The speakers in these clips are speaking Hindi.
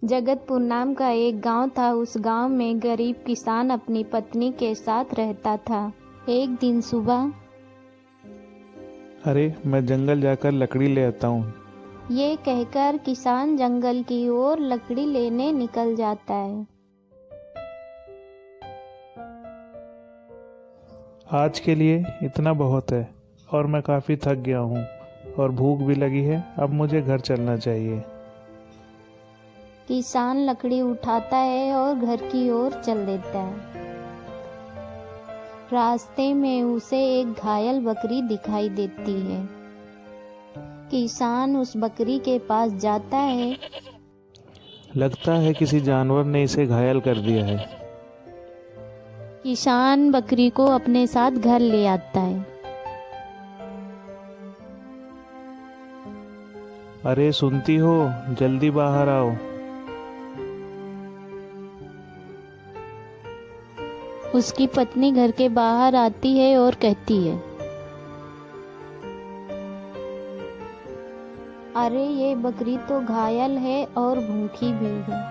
जगतपुर नाम का एक गांव था। उस गांव में गरीब किसान अपनी पत्नी के साथ रहता था। एक दिन सुबह अरे मैं जंगल जाकर लकड़ी ले आता हूँ। ये कहकर किसान जंगल की ओर लकड़ी लेने निकल जाता है। आज के लिए इतना बहुत है और मैं काफ़ी थक गया हूँ और भूख भी लगी है। अब मुझे घर चलना चाहिए। किसान लकड़ी उठाता है और घर की ओर चल देता है। रास्ते में उसे एक घायल बकरी दिखाई देती है। किसान उस बकरी के पास जाता है। लगता है किसी जानवर ने इसे घायल कर दिया है। किसान बकरी को अपने साथ घर ले आता है। अरे सुनती हो, जल्दी बाहर आओ। उसकी पत्नी घर के बाहर आती है और कहती है, अरे ये बकरी तो घायल है और भूखी भी है।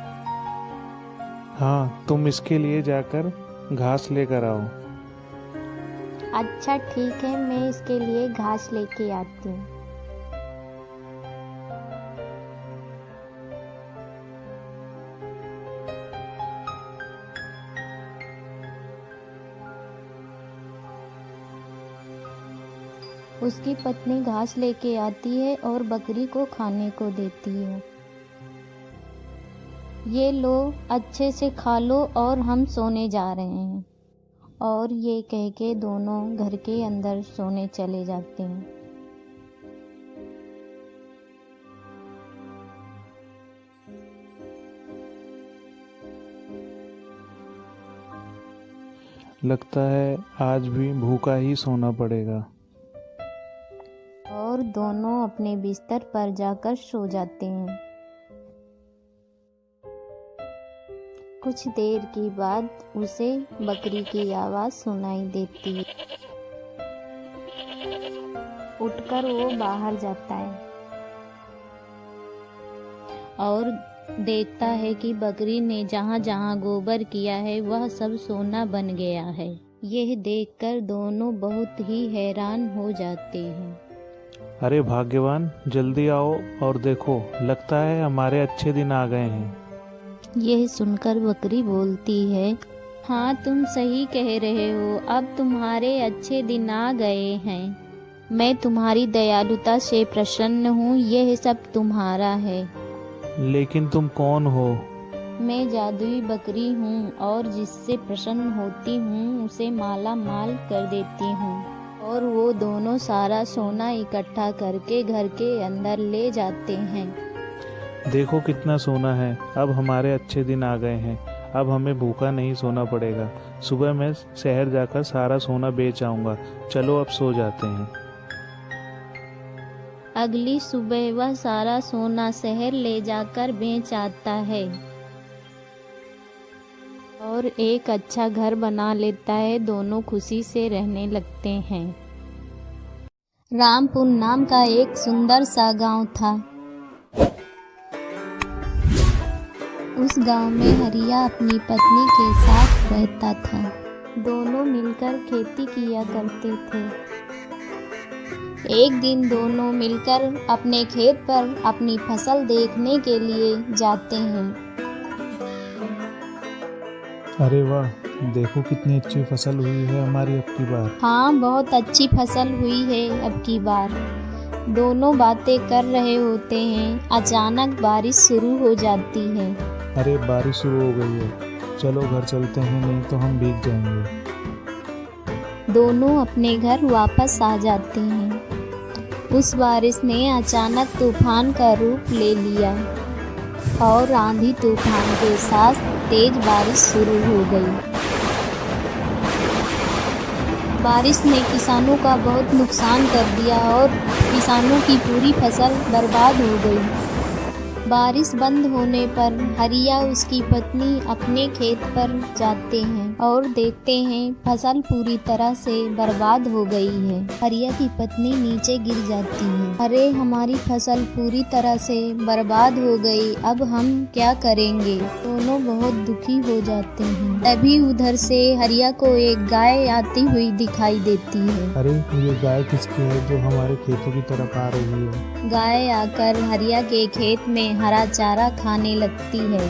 हाँ, तुम इसके लिए जाकर घास लेकर आओ। अच्छा ठीक है, मैं इसके लिए घास लेके आती हूँ। उसकी पत्नी घास लेके आती है और बकरी को खाने को देती है। ये लो, अच्छे से खा लो और हम सोने जा रहे हैं। और ये कह के दोनों घर के अंदर सोने चले जाते हैं। लगता है आज भी भूखा ही सोना पड़ेगा। और दोनों अपने बिस्तर पर जाकर सो जाते हैं। कुछ देर के बाद उसे बकरी की आवाज़ सुनाई देती है। उठकर वो बाहर जाता है और देखता है कि बकरी ने जहाँ जहाँ गोबर किया है वह सब सोना बन गया है। यह देखकर दोनों बहुत ही हैरान हो जाते हैं। अरे भाग्यवान, जल्दी आओ और देखो, लगता है हमारे अच्छे दिन आ गए हैं। यह सुनकर बकरी बोलती है, हाँ तुम सही कह रहे हो, अब तुम्हारे अच्छे दिन आ गए हैं। मैं तुम्हारी दयालुता से प्रसन्न हूँ, यह सब तुम्हारा है। लेकिन तुम कौन हो? मैं जादुई बकरी हूँ और जिससे प्रसन्न होती हूँ उसे माला माल कर देती हूँ। और वो दोनों सारा सोना इकट्ठा करके घर के अंदर ले जाते हैं। देखो कितना सोना है, अब हमारे अच्छे दिन आ गए हैं। अब हमें भूखा नहीं सोना पड़ेगा। सुबह मैं शहर जाकर सारा सोना बेच आऊंगा। चलो अब सो जाते हैं। अगली सुबह वह सारा सोना शहर ले जाकर बेच आता है और एक अच्छा घर बना लेता है। दोनों खुशी से रहने लगते हैं। रामपुर नाम का एक सुंदर सा गांव था। उस गांव में हरिया अपनी पत्नी के साथ रहता था। दोनों मिलकर खेती किया करते थे। एक दिन दोनों मिलकर अपने खेत पर अपनी फसल देखने के लिए जाते हैं। अरे वाह, देखो कितनी अच्छी फसल हुई है हमारी अब की बार। हाँ, बहुत अच्छी फसल हुई है अब की बार। दोनों बातें कर रहे होते हैं, अचानक बारिश शुरू हो जाती है। अरे बारिश शुरू हो गई है, चलो घर चलते हैं, नहीं तो हम भीग जाएंगे। दोनों अपने घर वापस आ जाते हैं। उस बारिश ने अचानक तूफान का रूप ले लिया और आंधी तूफान के साथ तेज बारिश शुरू हो गई। बारिश ने किसानों का बहुत नुकसान कर दिया और किसानों की पूरी फसल बर्बाद हो गई। बारिश बंद होने पर हरिया उसकी पत्नी अपने खेत पर जाते हैं और देखते हैं फसल पूरी तरह से बर्बाद हो गई है। हरिया की पत्नी नीचे गिर जाती है। अरे हमारी फसल पूरी तरह से बर्बाद हो गई, अब हम क्या करेंगे? दोनों बहुत दुखी हो जाते हैं। तभी उधर से हरिया को एक गाय आती हुई दिखाई देती है। अरे ये गाय किसकी है जो हमारे खेतों की तरफ आ रही है? गाय आकर हरिया के खेत में हरा चारा खाने लगती है।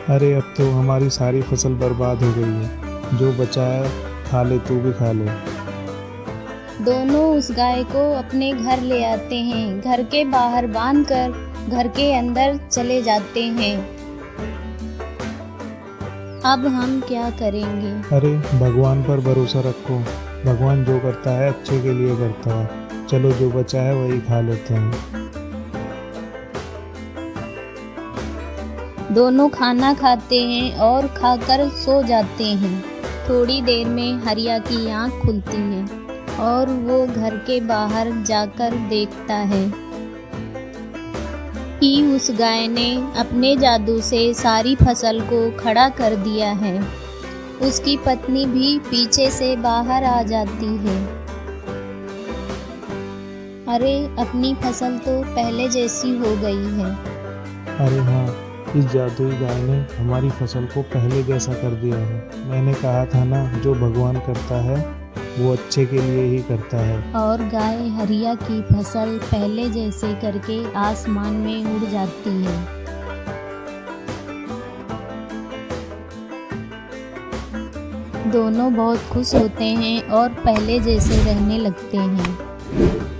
अरे अब तो हमारी सारी फसल बर्बाद हो गई है, जो बचा है खा ले, तू भी खा ले। दोनों उस गाय को अपने घर ले आते हैं। घर के बाहर बांधकर घर के अंदर चले जाते हैं। अब हम क्या करेंगे? अरे भगवान पर भरोसा रखो, भगवान जो करता है अच्छे के लिए करता है। चलो जो बचा है वही खा लेते हैं। दोनों खाना खाते हैं और खाकर सो जाते हैं। थोड़ी देर में हरिया की आँख खुलती है और वो घर के बाहर जाकर देखता है कि उस गाय ने अपने जादू से सारी फसल को खड़ा कर दिया है। उसकी पत्नी भी पीछे से बाहर आ जाती है। अरे अपनी फसल तो पहले जैसी हो गई है। अरे हाँ, इस जादुई गाय ने हमारी फसल को पहले जैसा कर दिया है। मैंने कहा था ना, जो भगवान करता है वो अच्छे के लिए ही करता है। और गाय हरिया की फसल पहले जैसे करके आसमान में उड़ जाती है। दोनों बहुत खुश होते हैं और पहले जैसे रहने लगते हैं।